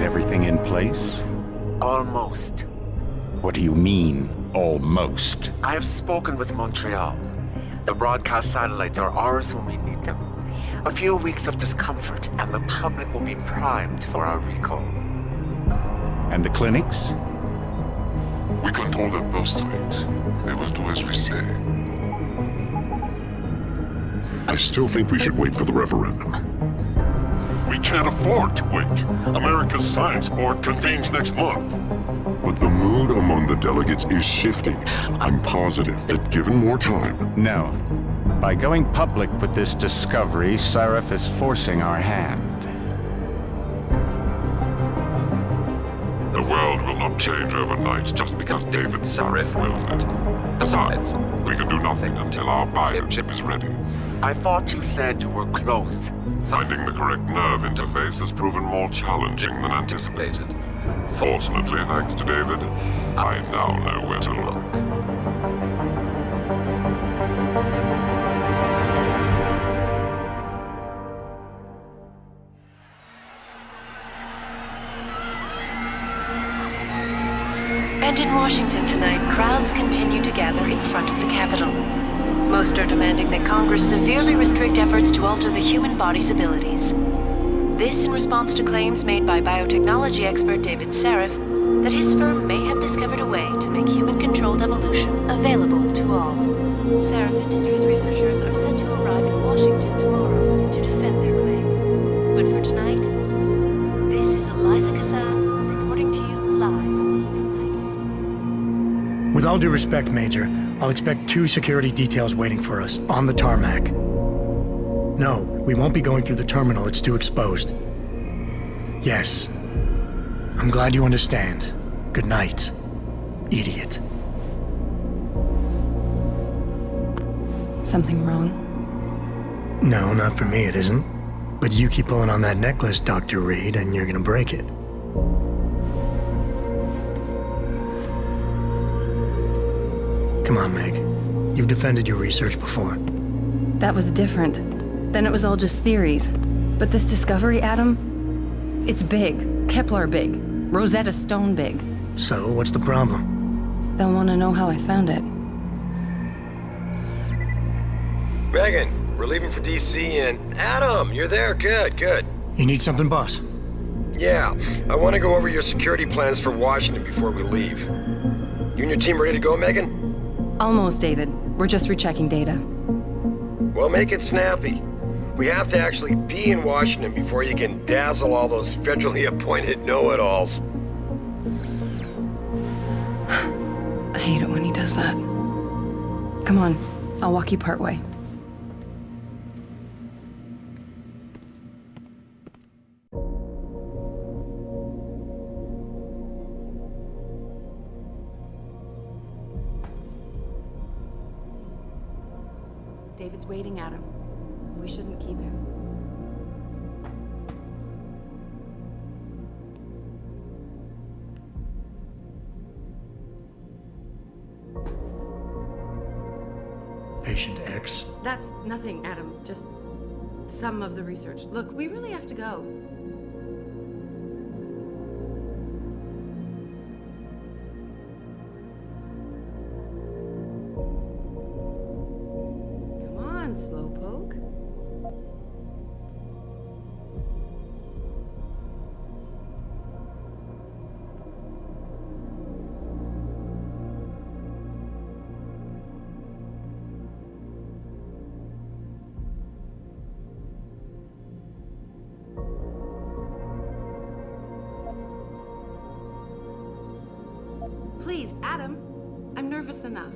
everything in place? Almost. What do you mean, almost? I have spoken with Montreal. The broadcast satellites are ours when we need them. A few weeks of discomfort, and the public will be primed for our recall. And the clinics? We control their birth rate. They will do as we say. I still think we should wait for the referendum. We can't afford to wait. America's Science Board convenes next month. But the mood among the delegates is shifting. I'm positive that given more time... No. By going public with this discovery, Sarif is forcing our hand. The world will not change overnight just because David Sarif wills it. Besides, we can do nothing until our biochip is ready. I thought you said you were close. Finding the correct nerve interface has proven more challenging than anticipated. Fortunately, thanks to David, I now know where to look. And in Washington tonight, crowds continue to gather in front of the Capitol. Most are demanding that Congress severely restrict efforts to alter the human body's abilities. This in response to claims made by biotechnology expert David Sarif that his firm may have discovered a way to make human-controlled evolution available to all. Sarif Industries researchers are set to arrive in Washington tomorrow to defend their claim. But for tonight, this is Eliza Kassan reporting to you live. With all due respect, Major, I'll expect 2 security details waiting for us on the tarmac. No, we won't be going through the terminal. It's too exposed. Yes. I'm glad you understand. Good night, idiot. Something wrong? No, not for me, it isn't. But you keep pulling on that necklace, Dr. Reed, and you're gonna break it. Come on, Meg. You've defended your research before. That was different. Then it was all just theories. But this discovery, Adam, it's big. Kepler big. Rosetta Stone big. So, what's the problem? They'll want to know how I found it. Megan, we're leaving for DC and... Adam, you're there. Good, good. You need something, boss? Yeah, I want to go over your security plans for Washington before we leave. You and your team ready to go, Megan? Almost, David. We're just rechecking data. Well, make it snappy. We have to actually be in Washington before you can dazzle all those federally appointed know-it-alls. I hate it when he does that. Come on, I'll walk you part way. David's waiting, Adam. We shouldn't keep him. Patient X? That's nothing, Adam. Just some of the research. Look, we really have to go. Come on, Slowpoke. Please, Adam. I'm nervous enough.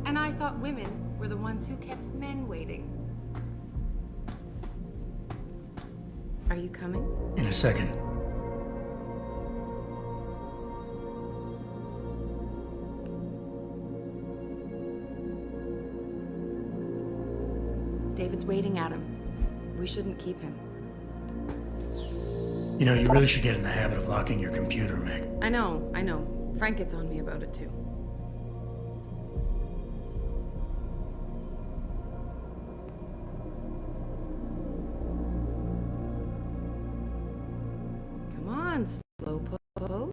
And I thought women were the ones who kept men waiting. Are you coming? In a second. David's waiting, Adam. We shouldn't keep him. You know, you really should get in the habit of locking your computer, Meg. I know. Frank gets on me about it, too. Come on, slowpoke.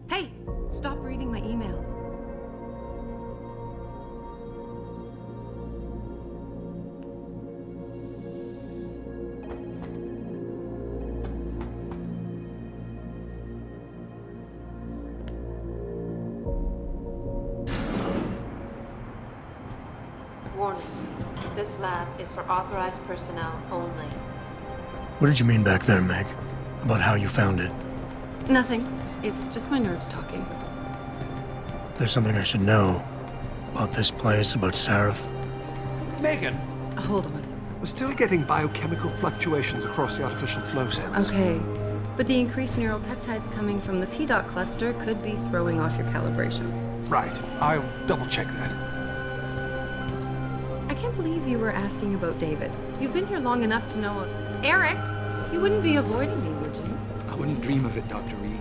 Hey! Stop reading my emails. Warning. This lab is for authorized personnel only. What did you mean back there, Meg? About how you found it? Nothing. It's just my nerves talking. There's something I should know about this place, about Sarif. Megan, Hold on. we're still getting biochemical fluctuations across the artificial flow cells. Okay. But the increased neuropeptides coming from the PDOT cluster could be throwing off your calibrations. Right. I'll double check that. I can't believe you were asking about David. You've been here long enough to know of... Eric! You wouldn't be avoiding me, would you? I wouldn't dream of it, Dr. Reed.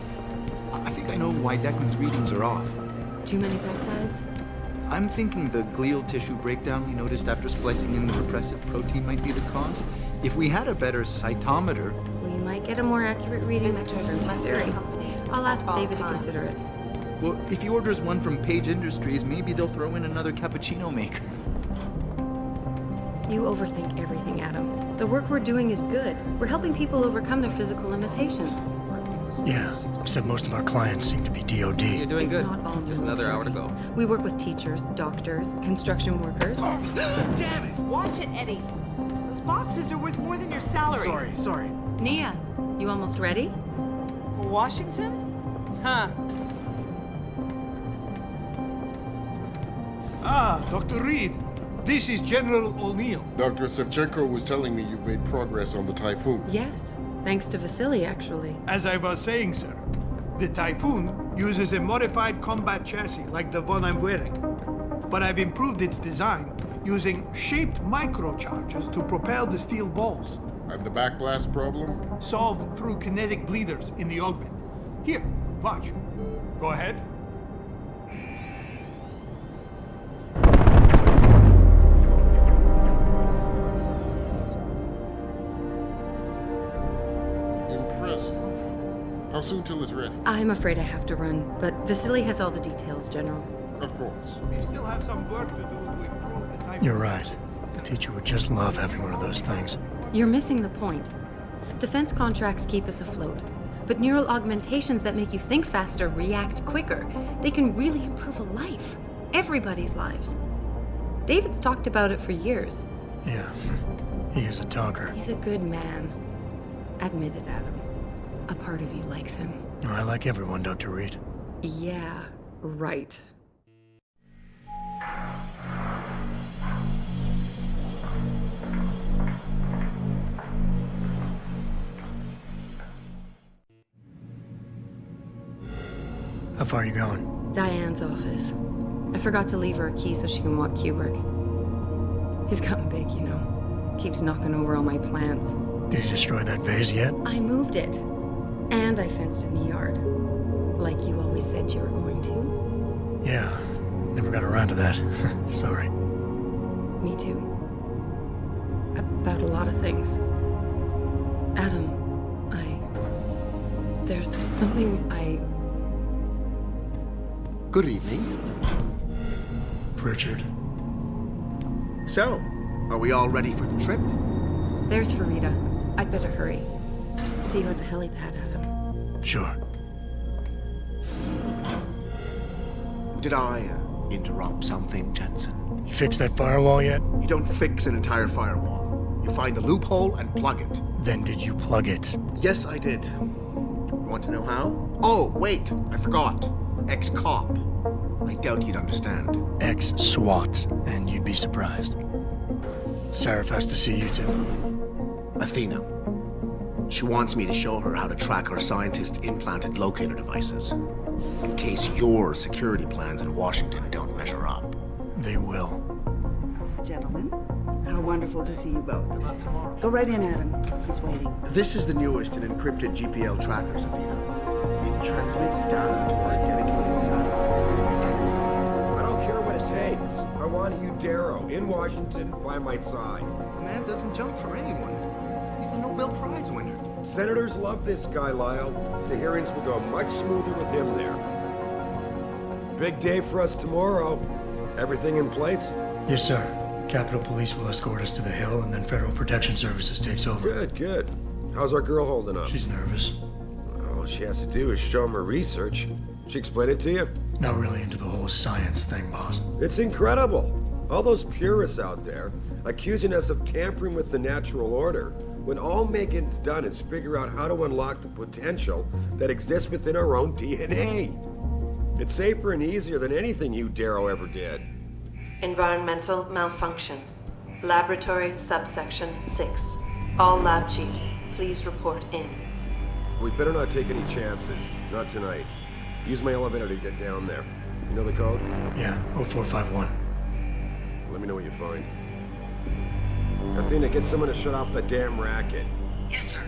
I think I know why Declan's readings are off. Too many peptides? I'm thinking the glial tissue breakdown we noticed after splicing in the repressive protein might be the cause. If we had a better cytometer... We might get a more accurate reading that Visitors confirms must your be theory. accompanied I'll ask at all David times. to consider it. Well, if he orders one from Page Industries, maybe they'll throw in another cappuccino maker. You overthink everything, Adam. The work we're doing is good. We're helping people overcome their physical limitations. Yeah, except most of our clients seem to be DOD. You're doing It's good. not all Just another hour to go. We work with teachers, doctors, construction workers. Damn it! Watch it, Eddie. Those boxes are worth more than your salary. Sorry. Nia, you almost ready? For Washington? Huh. Ah, Dr. Reed. This is General O'Neill. Dr. Sevchenko was telling me you've made progress on the Typhoon. Yes. Thanks to Vasily, actually. As I was saying, sir, the Typhoon uses a modified combat chassis like the one I'm wearing. But I've improved its design using shaped microcharges to propel the steel balls. And the backblast problem? Solved through kinetic bleeders in the augment. Here, watch. Go ahead. Impressive. How soon till it's ready? I'm afraid I have to run, but Vasily has all the details, General. Of course. We still have some work to do to improve the Typhoon. You're right. The teacher would just love having one of those things. You're missing the point. Defense contracts keep us afloat, but neural augmentations that make you think faster, react quicker, they can really improve a life. Everybody's lives. David's talked about it for years. Yeah, he is a talker. He's a good man. Admit it, Adam. A part of you likes him. I like everyone, Dr. Reed. Yeah, right. How far are you going? Diane's office. I forgot to leave her a key so she can walk Kubrick. He's gotten big, you know. Keeps knocking over all my plants. Did you destroy that vase yet? I moved it. And I fenced in the yard. Like you always said you were going to. Yeah, never got around to that. Sorry. Me too. About a lot of things. Adam, there's something Good evening. Pritchard. So, are we all ready for the trip? There's Farida. I'd better hurry. See you at the helipad, Adam. Sure. Did I interrupt something, Jensen? You fixed that firewall yet? You don't fix an entire firewall. You find the loophole and plug it. Then did you plug it? Yes, I did. You want to know how? Oh, wait, I forgot. Ex-cop. I doubt you'd understand. Ex-SWAT, and you'd be surprised. Sarif has to see you too. Athena. She wants me to show her how to track our scientist-implanted locator devices, in case your security plans in Washington don't measure up. They will. Gentlemen, how wonderful to see you both. Go right in, Adam. He's waiting. This is the newest in encrypted GPL trackers, Athena. It transmits data to our dedicated satellites every 10 feet. I don't care what it takes. I want you, Darrow, in Washington, by my side. The man doesn't jump for anyone. He's a Nobel Prize winner. Senators love this guy, Lyle. The hearings will go much smoother with him there. Big day for us tomorrow. Everything in place? Yes, sir. Capitol Police will escort us to the Hill, and then Federal Protection Services takes over. Good, good. How's our girl holding up? She's nervous. All she has to do is show him her research. She explain it to you? Not really into the whole science thing, boss. It's incredible. All those purists out there accusing us of tampering with the natural order, when all Megan's done is figure out how to unlock the potential that exists within our own DNA. It's safer and easier than anything you, Darrow, ever did. Environmental malfunction. Laboratory subsection 6. All lab chiefs, please report in. We better not take any chances. Not tonight. Use my elevator to get down there. You know the code? Yeah, 0451. Let me know what you find. Athena, get someone to shut off the damn racket. Yes, sir.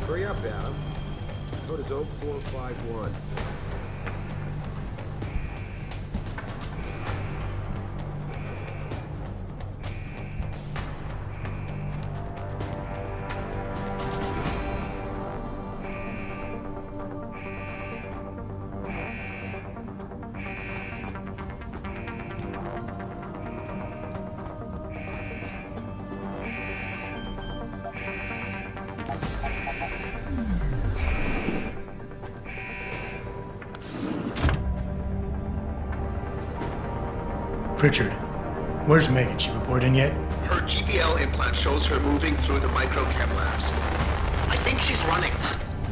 Hurry up, Adam. Code is 0451. Pritchard, where's Megan? She report in yet? Her GPL implant shows her moving through the microchem labs. I think she's running.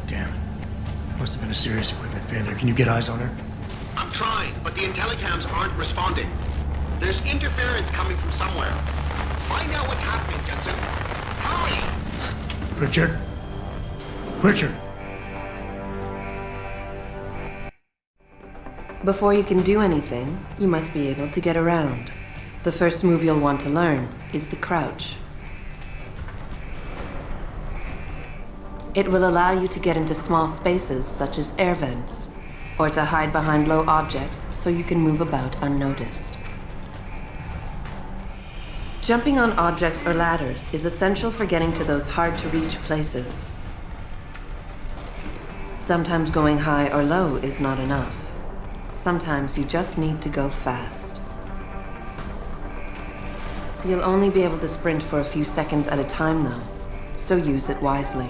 Damn it. Must have been a serious equipment failure. Can you get eyes on her? I'm trying, but the intellicams aren't responding. There's interference coming from somewhere. Find out what's happening, Jensen. Hurry! Pritchard? Pritchard! Before you can do anything, you must be able to get around. The first move you'll want to learn is the crouch. It will allow you to get into small spaces such as air vents, or to hide behind low objects so you can move about unnoticed. Jumping on objects or ladders is essential for getting to those hard-to-reach places. Sometimes going high or low is not enough. Sometimes you just need to go fast. You'll only be able to sprint for a few seconds at a time, though, so use it wisely.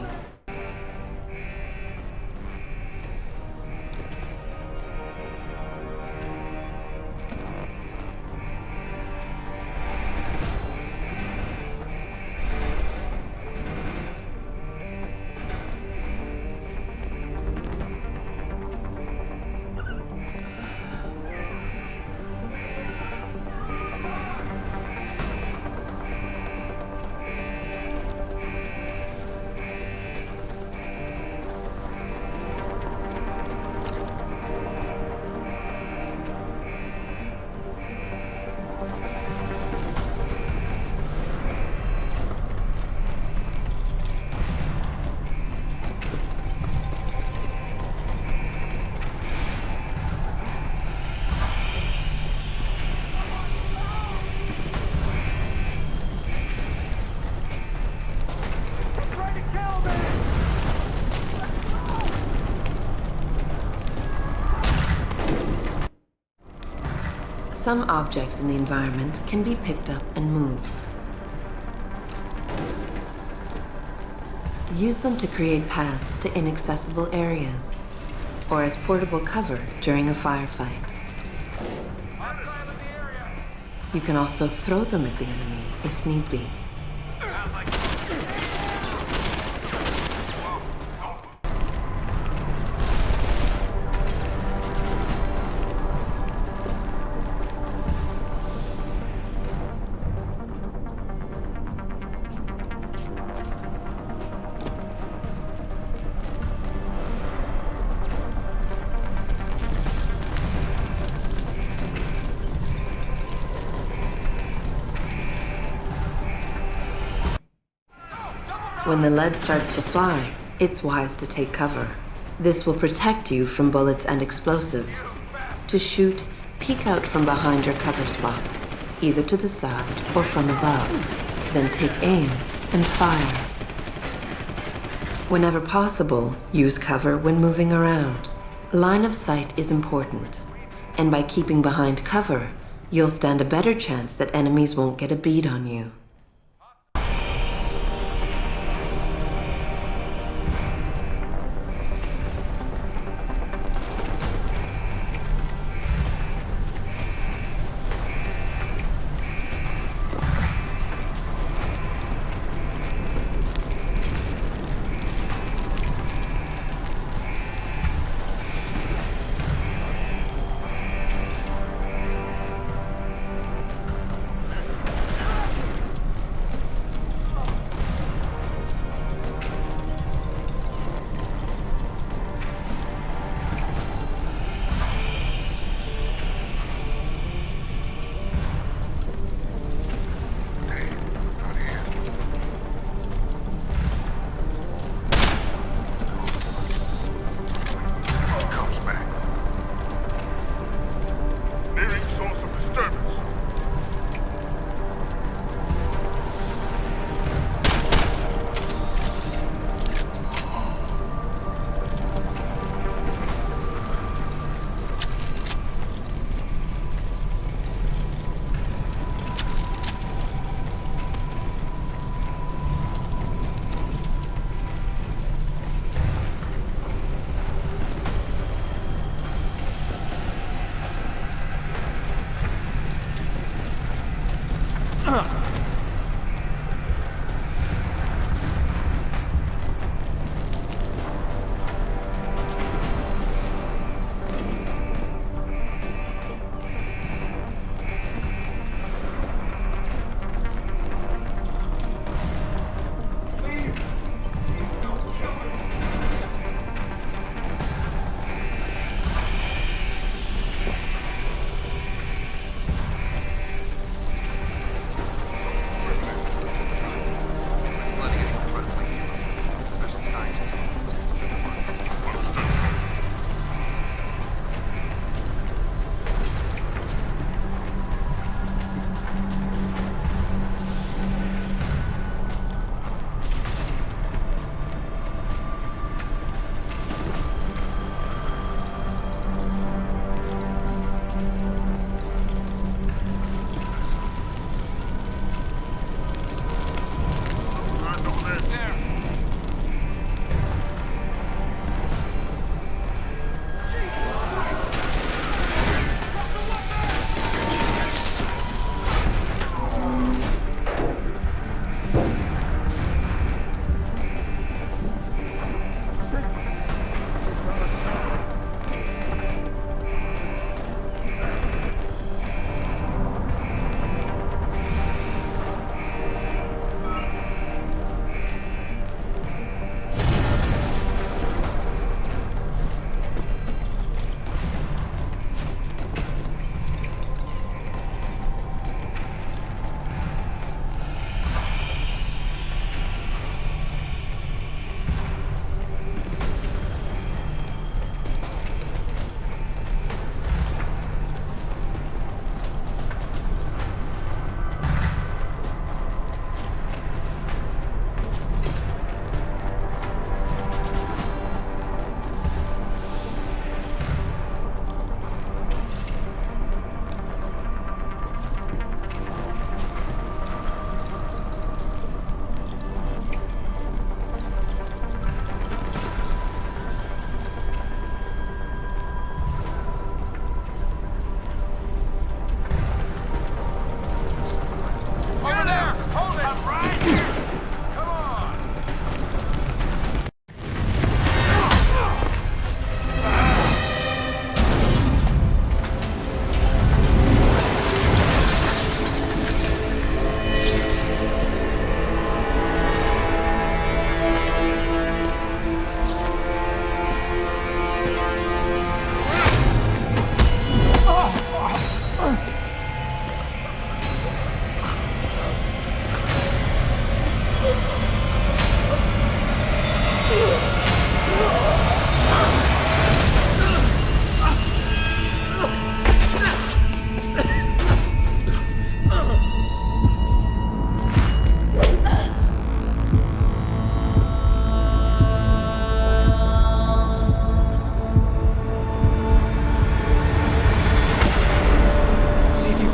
Some objects in the environment can be picked up and moved. Use them to create paths to inaccessible areas, or as portable cover during a firefight. You can also throw them at the enemy if need be. When the lead starts to fly, it's wise to take cover. This will protect you from bullets and explosives. To shoot, peek out from behind your cover spot, either to the side or from above. Then take aim and fire. Whenever possible, use cover when moving around. Line of sight is important, and by keeping behind cover, you'll stand a better chance that enemies won't get a bead on you.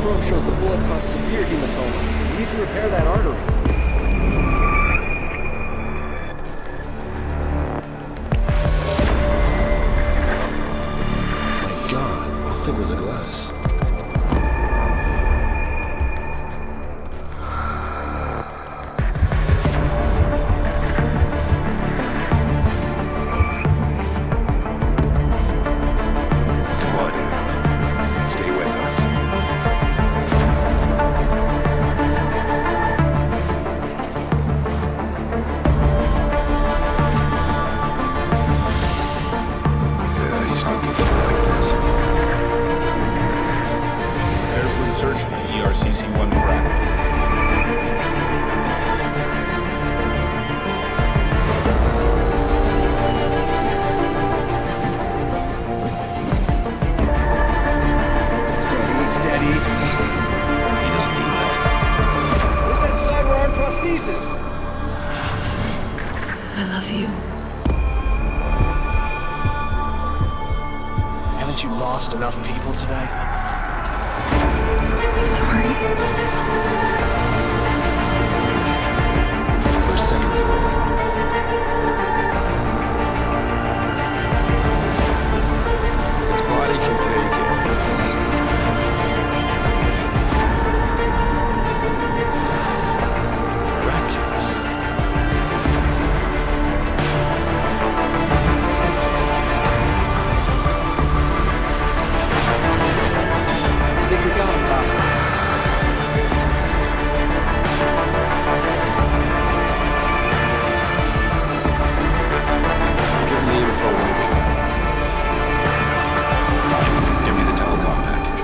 chrome shows the bullet caused severe hematoma. We need to repair that artery. My God, how thick was the glass? I love you. Haven't you lost enough people today? I'm sorry. We're seconds away. His body can take it. Miraculous. I think we got him, Doc. Give me the info link. Fine. Give me the telecom package.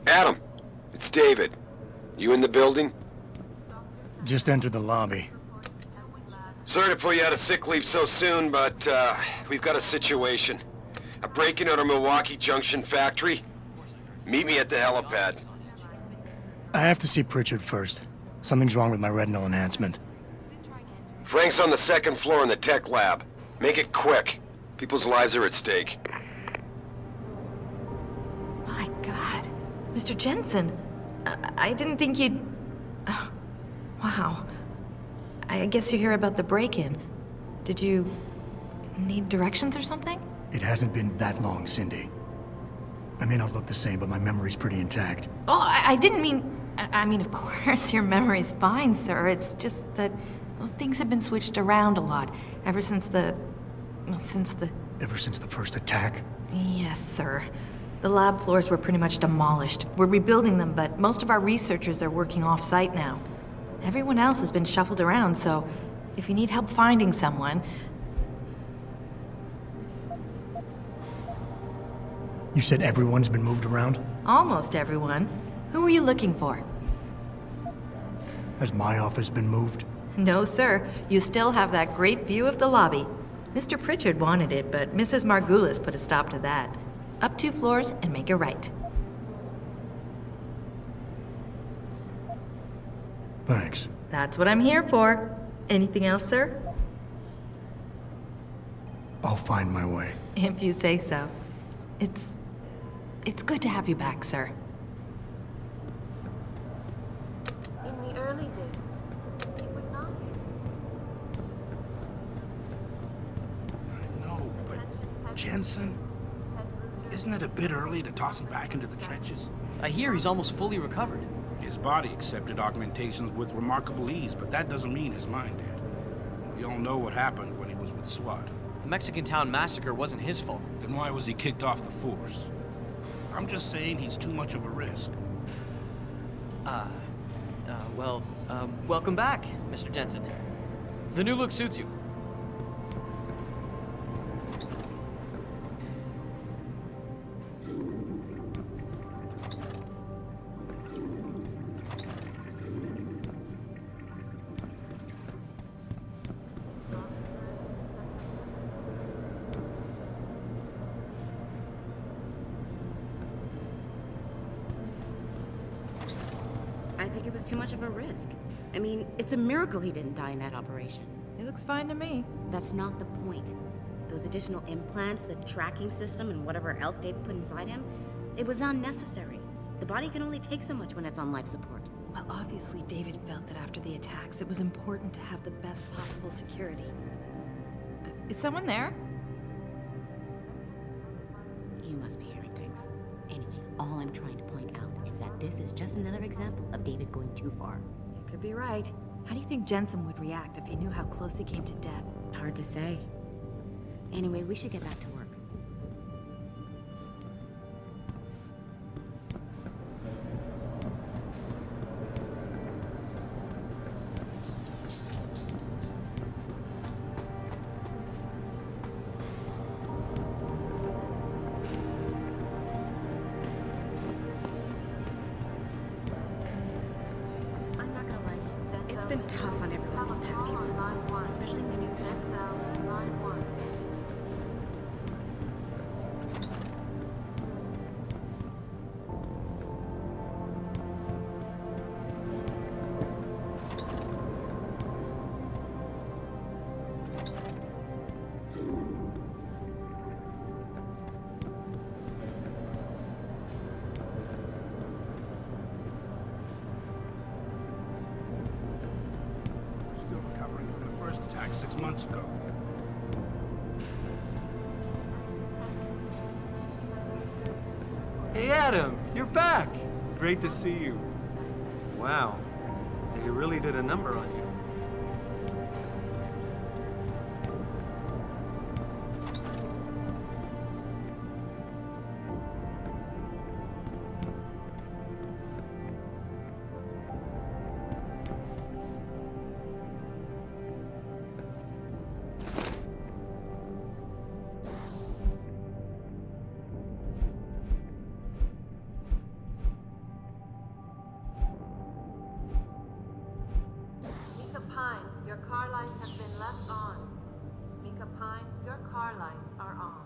Adam, it's David. You in the building? Just entered the lobby. Sorry to pull you out of sick leave so soon, but we've got a situation. A break-in at our Milwaukee Junction factory. Meet me at the helipad. I have to see Pritchard first. Something's wrong with my retinal enhancement. Frank's on the second floor in the tech lab. Make it quick. People's lives are at stake. My God. Mr. Jensen, I didn't think you'd... Oh, wow. I guess you hear about the break-in. Did you need directions or something? It hasn't been that long, Cindy. I may not look the same, but my memory's pretty intact. Oh, I didn't mean... I mean, of course, your memory's fine, sir. It's just that, well, things have been switched around a lot ever since the... Well, since the... Ever since the first attack? Yes, sir. The lab floors were pretty much demolished. We're rebuilding them, but most of our researchers are working off-site now. Everyone else has been shuffled around, so If you need help finding someone... You said everyone's been moved around? Almost everyone. Who were you looking for? Has my office been moved? No, sir. You still have that great view of the lobby. Mr. Pritchard wanted it, but Mrs. Margulis put a stop to that. Up 2 floors and make a right. Thanks. That's what I'm here for. Anything else, sir? I'll find my way. If you say so. It's good to have you back, sir. In the early days, he would not. No, but Jensen, isn't it a bit early to toss him back into the trenches? I hear he's almost fully recovered. His body accepted augmentations with remarkable ease, but that doesn't mean his mind did. We all know what happened when he was with SWAT. The Mexican town massacre wasn't his fault. Then why was he kicked off the force? I'm just saying he's too much of a risk. Welcome back, Mr. Jensen. The new look suits you. I think it was too much of a risk. I mean, it's a miracle he didn't die in that operation. It looks fine to me. That's not the point. Those additional implants, the tracking system, and whatever else David put inside him, it was unnecessary. The body can only take so much when it's on life support. Well, obviously David felt that after the attacks, it was important to have the best possible security. Is someone there? You must be hearing things. Anyway, all I'm trying to point out is that this is just another example of David going too far. You could be right. How do you think Jensen would react if he knew how close he came to death? Hard to say. Anyway, we should get back to work. It's been tough on everyone these past few months, especially the new Still recovering from the first attack 6 months ago. Hey Adam, you're back! Great to see you. Wow, they really did a number on you. Mika Pine, your car lights have been left on. Mika Pine, your car lights are on.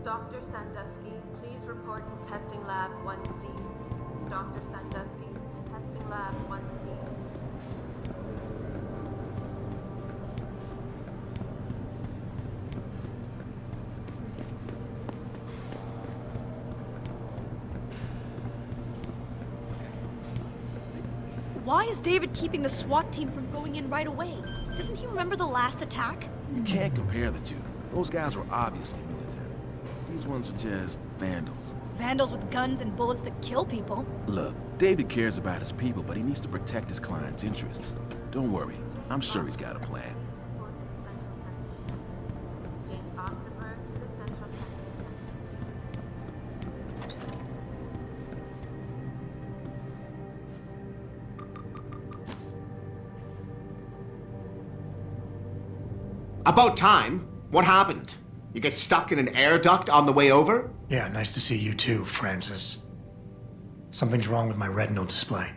Dr. Sandusky, please report to Testing Lab 1C. Dr. Sandusky, Testing Lab 1C. Why is David keeping the SWAT team from going in right away? Doesn't he remember the last attack? You can't compare the two. Those guys were obviously military. These ones are just vandals. Vandals with guns and bullets that kill people. Look, David cares about his people, but he needs to protect his client's interests. Don't worry. I'm sure he's got a plan. About time. What happened? You get stuck in an air duct on the way over? Yeah, nice to see you too, Francis. Something's wrong with my retinal display.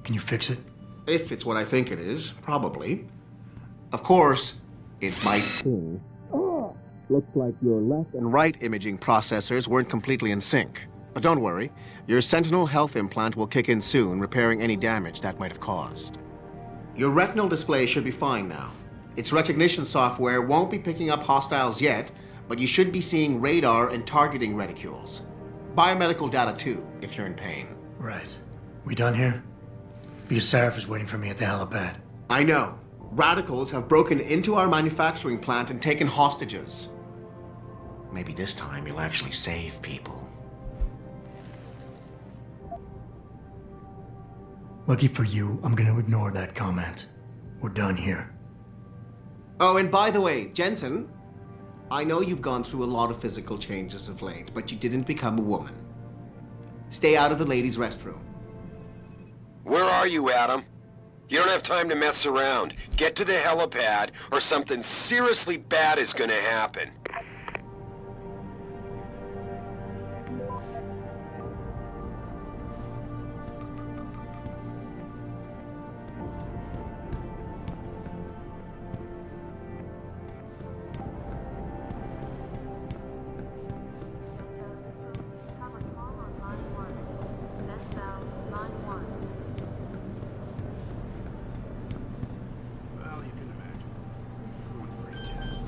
Can you fix it? If it's what I think it is, probably. Of course, it might seem. Looks like your left and right imaging processors weren't completely in sync. But don't worry, your Sentinel health implant will kick in soon, repairing any damage that might have caused. Your retinal display should be fine now. Its recognition software won't be picking up hostiles yet, but you should be seeing radar and targeting reticules. Biomedical data too, if you're in pain. Right. We done here? Because Sarif is waiting for me at the helipad. I know. Radicals have broken into our manufacturing plant and taken hostages. Maybe this time you'll actually save people. Lucky for you, I'm gonna ignore that comment. We're done here. Oh, and by the way, Jensen, I know you've gone through a lot of physical changes of late, but you didn't become a woman. Stay out of the ladies' restroom. Where are you, Adam? You don't have time to mess around. Get to the helipad, or something seriously bad is gonna happen. Well, you can imagine. Everyone's pretty tense.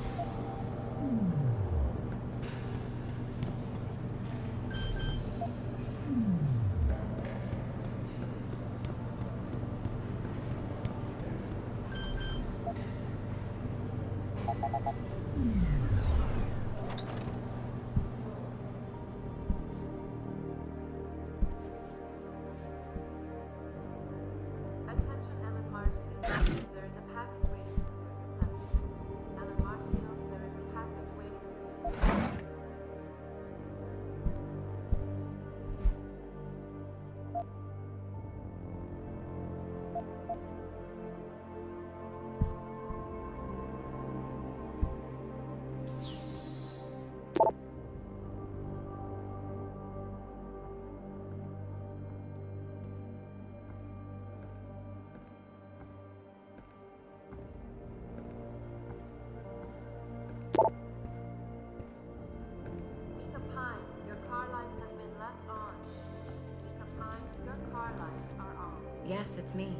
Yes, it's me.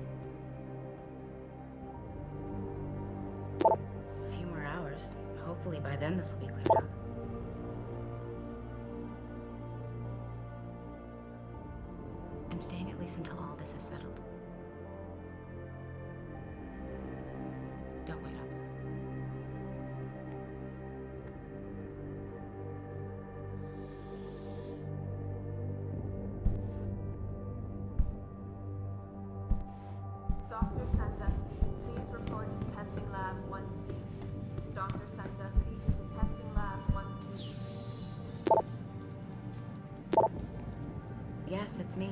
A few more hours. Hopefully by then this will be cleared up. I'm staying at least until all this is settled. Don't wait up. Dr. Sandusky, please report to Testing Lab 1C. Dr. Sandusky to Testing Lab 1C. Yes, it's me.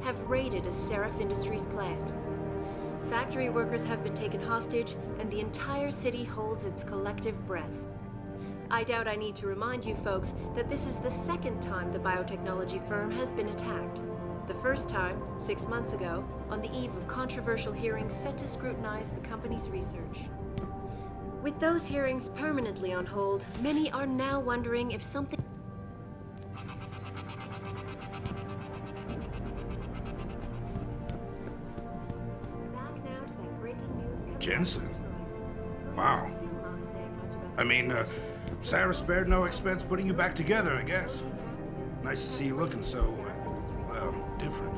have raided a Seraph Industries plant. Factory workers have been taken hostage, and the entire city holds its collective breath. I doubt I need to remind you folks that this is the second time the biotechnology firm has been attacked. The first time, 6 months ago, on the eve of controversial hearings set to scrutinize the company's research. With those hearings permanently on hold, many are now wondering if something... Jensen? Wow. I mean, Sarah spared no expense putting you back together, I guess. Nice to see you looking so, well, different.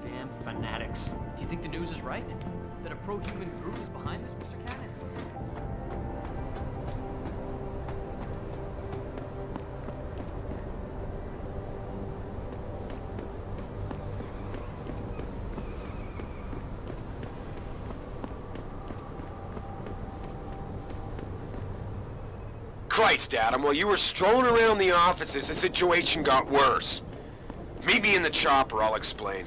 Damn fanatics. Do you think the news is right? That a pro-human group is behind this, Mr. Cannon? Christ, Adam, while you were strolling around the offices, the situation got worse. Meet me in the chopper, I'll explain.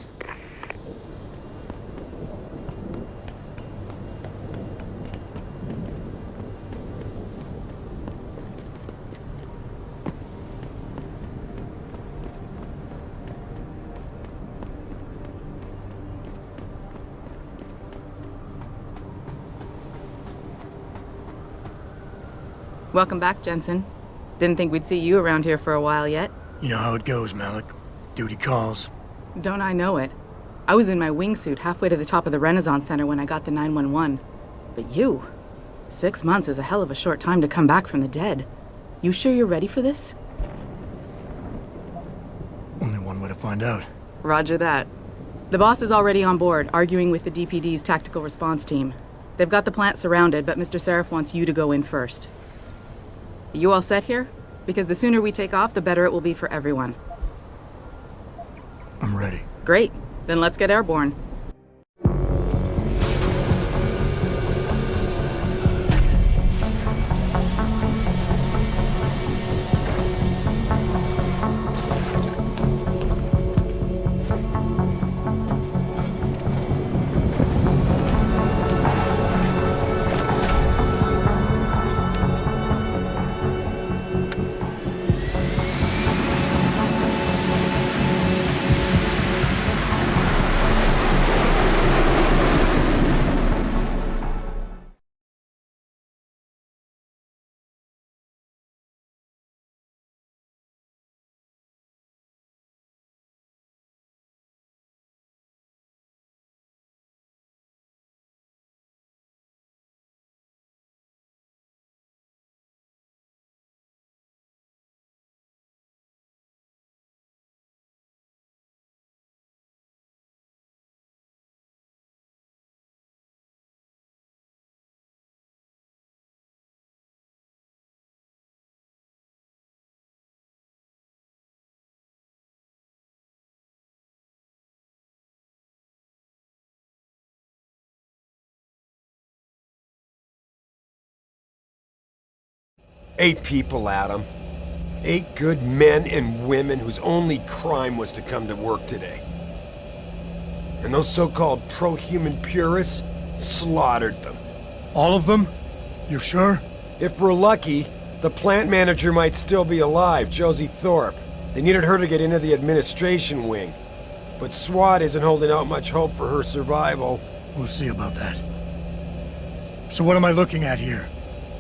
Welcome back, Jensen. Didn't think we'd see you around here for a while yet. You know how it goes, Malik. Duty calls. Don't I know it? I was in my wingsuit halfway to the top of the Renaissance Center when I got the 911. But you? 6 months is a hell of a short time to come back from the dead. You sure you're ready for this? Only one way to find out. Roger that. The boss is already on board, arguing with the DPD's tactical response team. They've got the plant surrounded, but Mr. Seraph wants you to go in first. You all set here? Because the sooner we take off, the better it will be for everyone. I'm ready. Great. Then let's get airborne. 8 people, Adam. 8 good men and women whose only crime was to come to work today. And those so-called pro-human purists slaughtered them. All of them? You're sure? If we're lucky, the plant manager might still be alive, Josie Thorpe. They needed her to get into the administration wing. But SWAT isn't holding out much hope for her survival. We'll see about that. So what am I looking at here?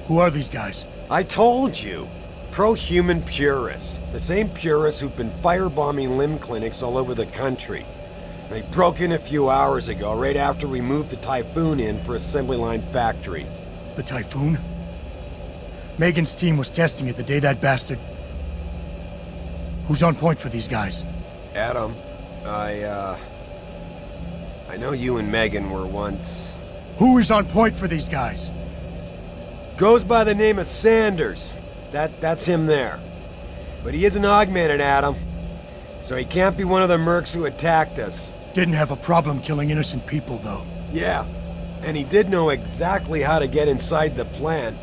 Who are these guys? I told you. Pro-human purists. The same purists who've been firebombing limb clinics all over the country. They broke in a few hours ago, right after we moved the Typhoon in for assembly line factory. The Typhoon? Megan's team was testing it the day that bastard... Who's on point for these guys? Adam, I know you and Megan were once... Who is on point for these guys? Goes by the name of Sanders. That's him there. But he isn't augmented, Adam. So he can't be one of the mercs who attacked us. Didn't have a problem killing innocent people, though. Yeah, and he did know exactly how to get inside the plant.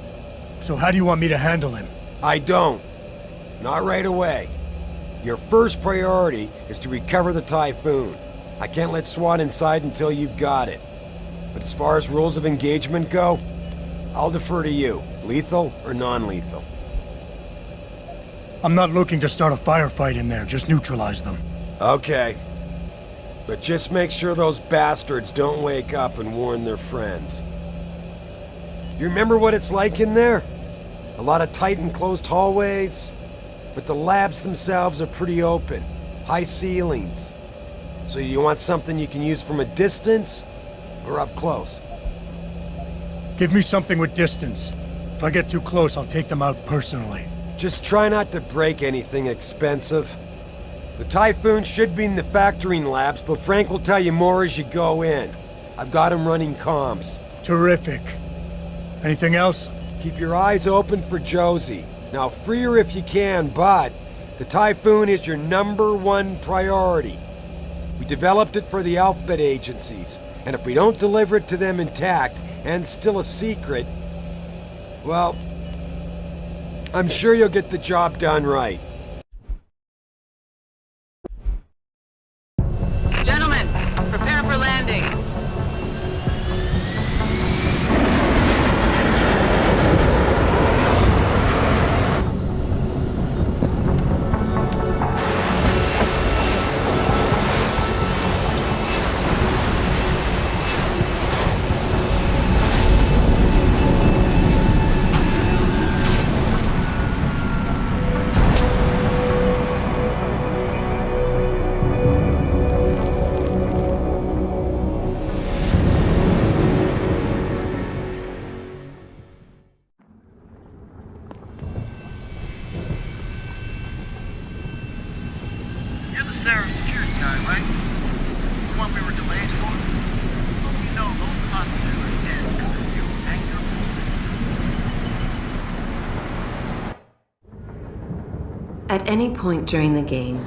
So how do you want me to handle him? I don't. Not right away. Your first priority is to recover the Typhoon. I can't let SWAT inside until you've got it. But as far as rules of engagement go, I'll defer to you. Lethal or non-lethal? I'm not looking to start a firefight in there, just neutralize them. Okay. But just make sure those bastards don't wake up and warn their friends. You remember what it's like in there? A lot of tight and closed hallways, but the labs themselves are pretty open. High ceilings. So you want something you can use from a distance or up close? Give me something with distance. If I get too close, I'll take them out personally. Just try not to break anything expensive. The Typhoon should be in the factoring labs, but Frank will tell you more as you go in. I've got him running comms. Terrific. Anything else? Keep your eyes open for Josie. Now free her if you can, but the Typhoon is your #1 priority. We developed it for the alphabet agencies, and if we don't deliver it to them intact and still a secret, well, I'm sure you'll get the job done right. Gentlemen, prepare for landing. You're the Sarah security guy, right? The one we were delayed for? Well, you know those hostages are dead because of you and your police. At any point during the game,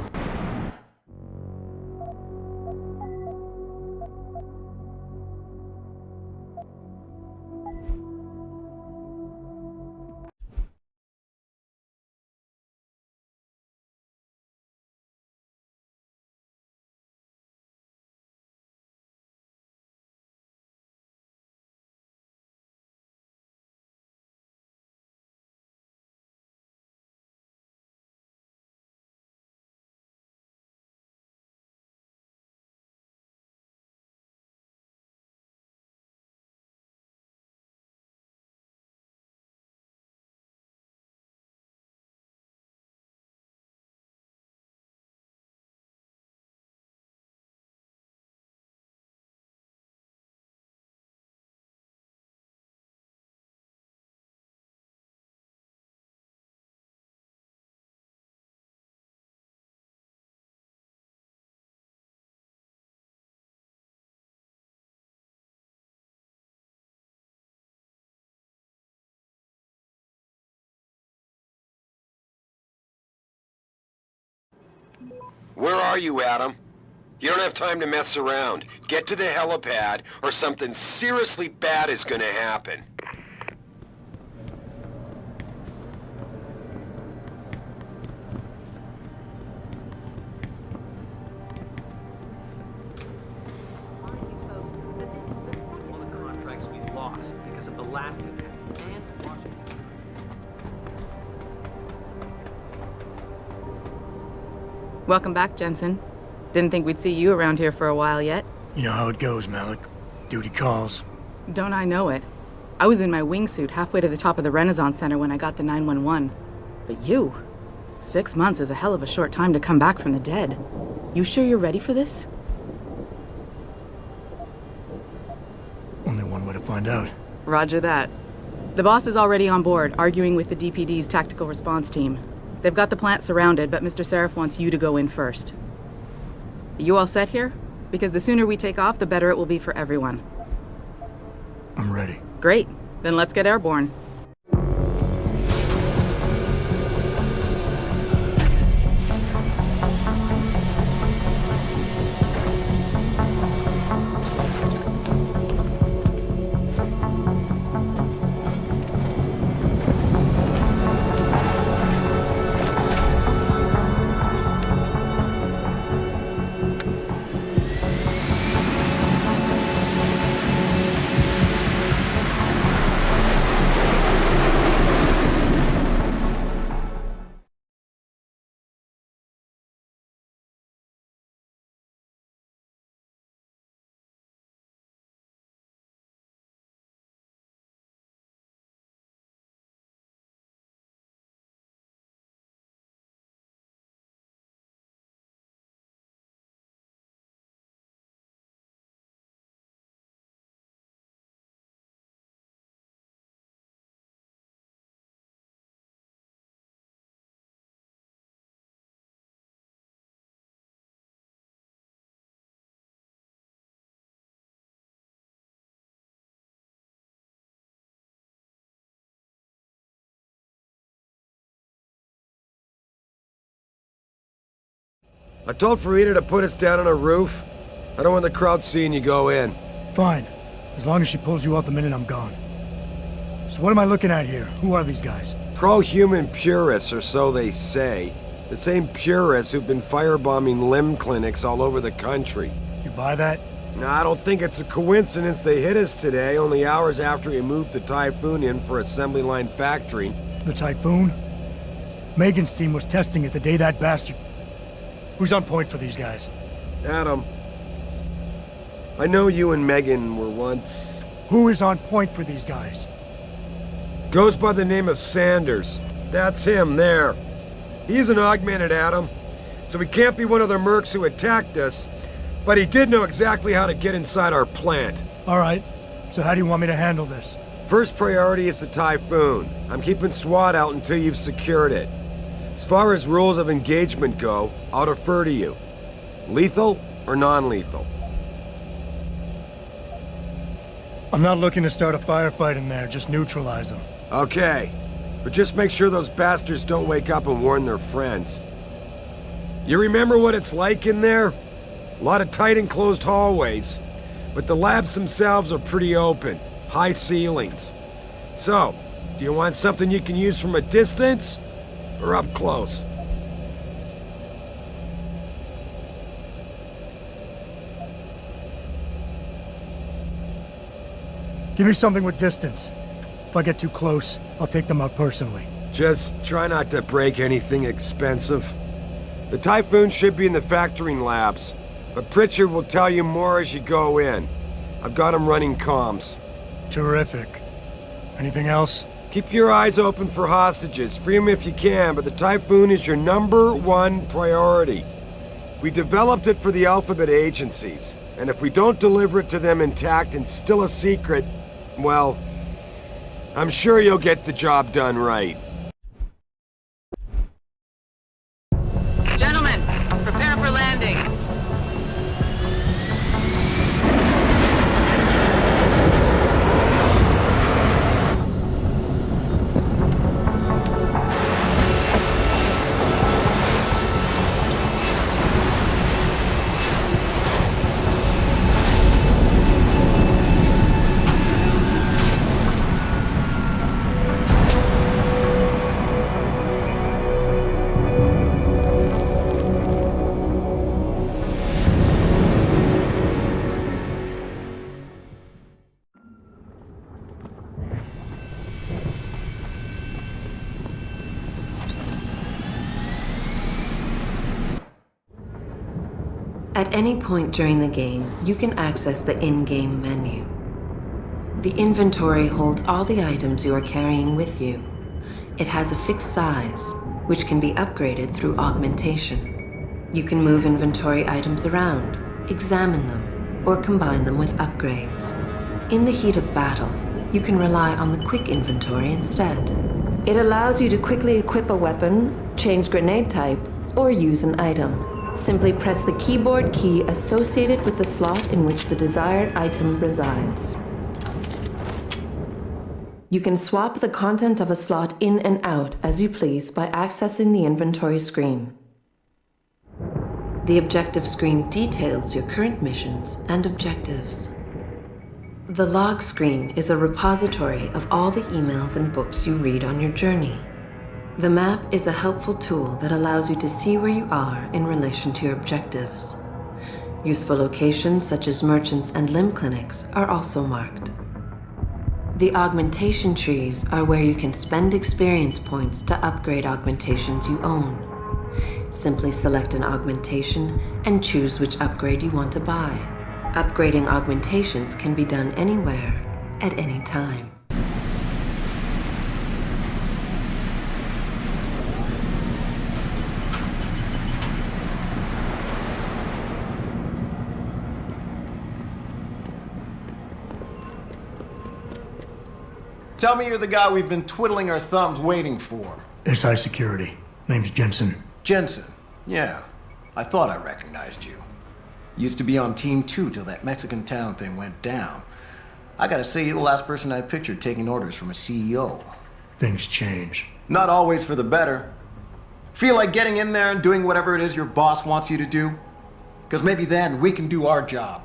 Where are you, Adam? You don't have time to mess around. Get to the helipad, or something seriously bad is gonna happen. lost because of the last attack and Washington. Welcome back, Jensen. Didn't think we'd see you around here for a while yet. You know how it goes, Malik. Duty calls. Don't I know it? I was in my wingsuit halfway to the top of the Renaissance Center when I got the 911. But you? 6 months is a hell of a short time to come back from the dead. You sure you're ready for this? Only one way to find out. Roger that. The boss is already on board, arguing with the DPD's tactical response team. They've got the plant surrounded, but Mr. Seraph wants you to go in first. You all set here? Because the sooner we take off, the better it will be for everyone. I'm ready. Great. Then let's get airborne. I told Farida to put us down on a roof. I don't want the crowd seeing you go in. Fine. As long as she pulls you out the minute I'm gone. So what am I looking at here? Who are these guys? Pro-human purists, or so they say. The same purists who've been firebombing limb clinics all over the country. You buy that? I don't think it's a coincidence they hit us today, only hours after we moved the Typhoon in for assembly line factory. The Typhoon? Megan's team was testing it the day that bastard... Who's on point for these guys? Adam. I know you and Megan were once... Who is on point for these guys? Goes by the name of Sanders. That's him, there. He's an augmented Adam, so he can't be one of the mercs who attacked us, but he did know exactly how to get inside our plant. All right. So how do you want me to handle this? First priority is the Typhoon. I'm keeping SWAT out until you've secured it. As far as rules of engagement go, I'll defer to you. Lethal or non-lethal? I'm not looking to start a firefight in there, just neutralize them. Okay, but just make sure those bastards don't wake up and warn their friends. You remember what it's like in there? A lot of tight enclosed hallways, but the labs themselves are pretty open, high ceilings. So, do you want something you can use from a distance? Or up close? Give me something with distance. If I get too close, I'll take them out personally. Just try not to break anything expensive. The Typhoon should be in the factoring labs, but Pritchard will tell you more as you go in. I've got him running comms. Terrific. Anything else? Keep your eyes open for hostages. Free them if you can, but the Typhoon is your #1 priority. We developed it for the Alphabet agencies, and if we don't deliver it to them intact and still a secret, well, I'm sure you'll get the job done right. Gentlemen, prepare for landing. At any point during the game, you can access the in-game menu. The inventory holds all the items you are carrying with you. It has a fixed size, which can be upgraded through augmentation. You can move inventory items around, examine them, or combine them with upgrades. In the heat of battle, you can rely on the quick inventory instead. It allows you to quickly equip a weapon, change grenade type, or use an item. Simply press the keyboard key associated with the slot in which the desired item resides. You can swap the content of a slot in and out as you please by accessing the inventory screen. The objective screen details your current missions and objectives. The log screen is a repository of all the emails and books you read on your journey. The map is a helpful tool that allows you to see where you are in relation to your objectives. Useful locations such as merchants and limb clinics are also marked. The augmentation trees are where you can spend experience points to upgrade augmentations you own. Simply select an augmentation and choose which upgrade you want to buy. Upgrading augmentations can be done anywhere, at any time. Tell me you're the guy we've been twiddling our thumbs waiting for. SI Security. Name's Jensen. Jensen. Yeah. I thought I recognized you. Used to be on Team 2 till that Mexican town thing went down. I gotta say, you're the last person I pictured taking orders from a CEO. Things change. Not always for the better. Feel like getting in there and doing whatever it is your boss wants you to do? Because maybe then we can do our job.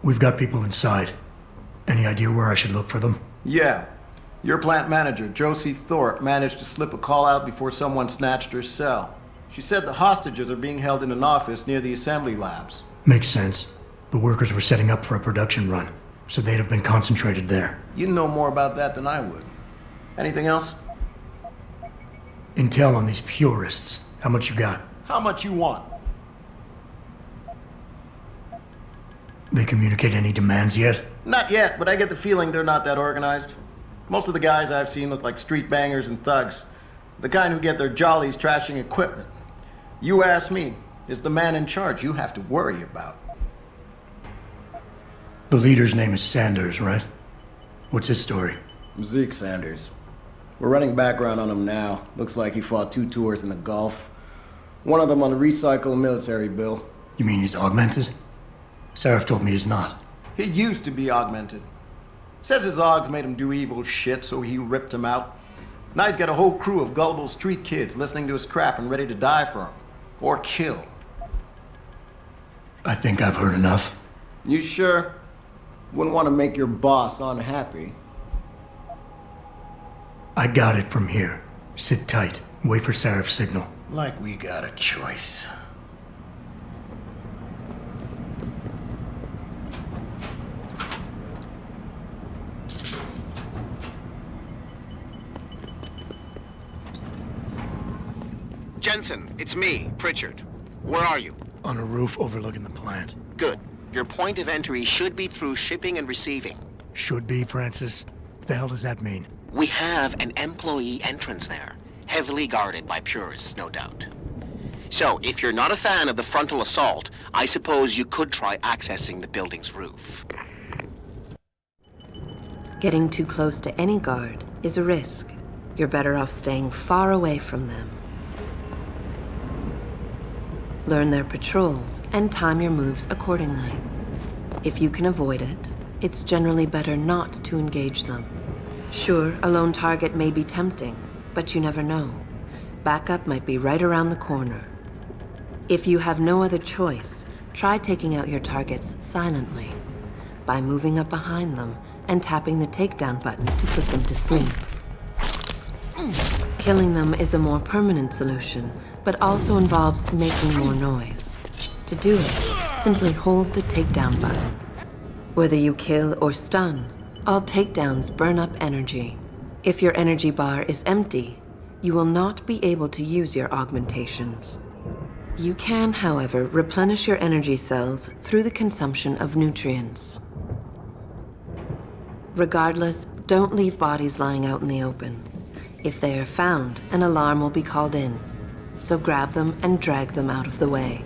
We've got people inside. Any idea where I should look for them? Yeah. Your plant manager, Josie Thorpe, managed to slip a call out before someone snatched her cell. She said the hostages are being held in an office near the assembly labs. Makes sense. The workers were setting up for a production run, so they'd have been concentrated there. You know more about that than I would. Anything else? Intel on these purists. How much you got? How much you want? They communicate any demands yet? Not yet, but I get the feeling they're not that organized. Most of the guys I've seen look like street bangers and thugs. The kind who get their jollies trashing equipment. You ask me, it's the man in charge you have to worry about. The leader's name is Sanders, right? What's his story? Zeke Sanders. We're running background on him now. Looks like he fought 2 tours in the Gulf. One of them on a recycled military bill. You mean he's augmented? Sarah told me he's not. He used to be augmented. Says his augs made him do evil shit, so he ripped him out. Now he's got a whole crew of gullible street kids listening to his crap and ready to die for him. Or kill. I think I've heard enough. You sure? Wouldn't want to make your boss unhappy. I got it from here. Sit tight. Wait for Sarah's signal. Like we got a choice. Jensen, it's me, Pritchard. Where are you? On a roof overlooking the plant. Good. Your point of entry should be through shipping and receiving. Should be, Francis? What the hell does that mean? We have an employee entrance there, heavily guarded by purists, no doubt. So, if you're not a fan of the frontal assault, I suppose you could try accessing the building's roof. Getting too close to any guard is a risk. You're better off staying far away from them. Learn their patrols and time your moves accordingly. If you can avoid it, it's generally better not to engage them. Sure, a lone target may be tempting, but you never know. Backup might be right around the corner. If you have no other choice, try taking out your targets silently by moving up behind them and tapping the takedown button to put them to sleep. Killing them is a more permanent solution, but also involves making more noise. To do it, simply hold the takedown button. Whether you kill or stun, all takedowns burn up energy. If your energy bar is empty, you will not be able to use your augmentations. You can, however, replenish your energy cells through the consumption of nutrients. Regardless, don't leave bodies lying out in the open. If they are found, an alarm will be called in, so grab them and drag them out of the way.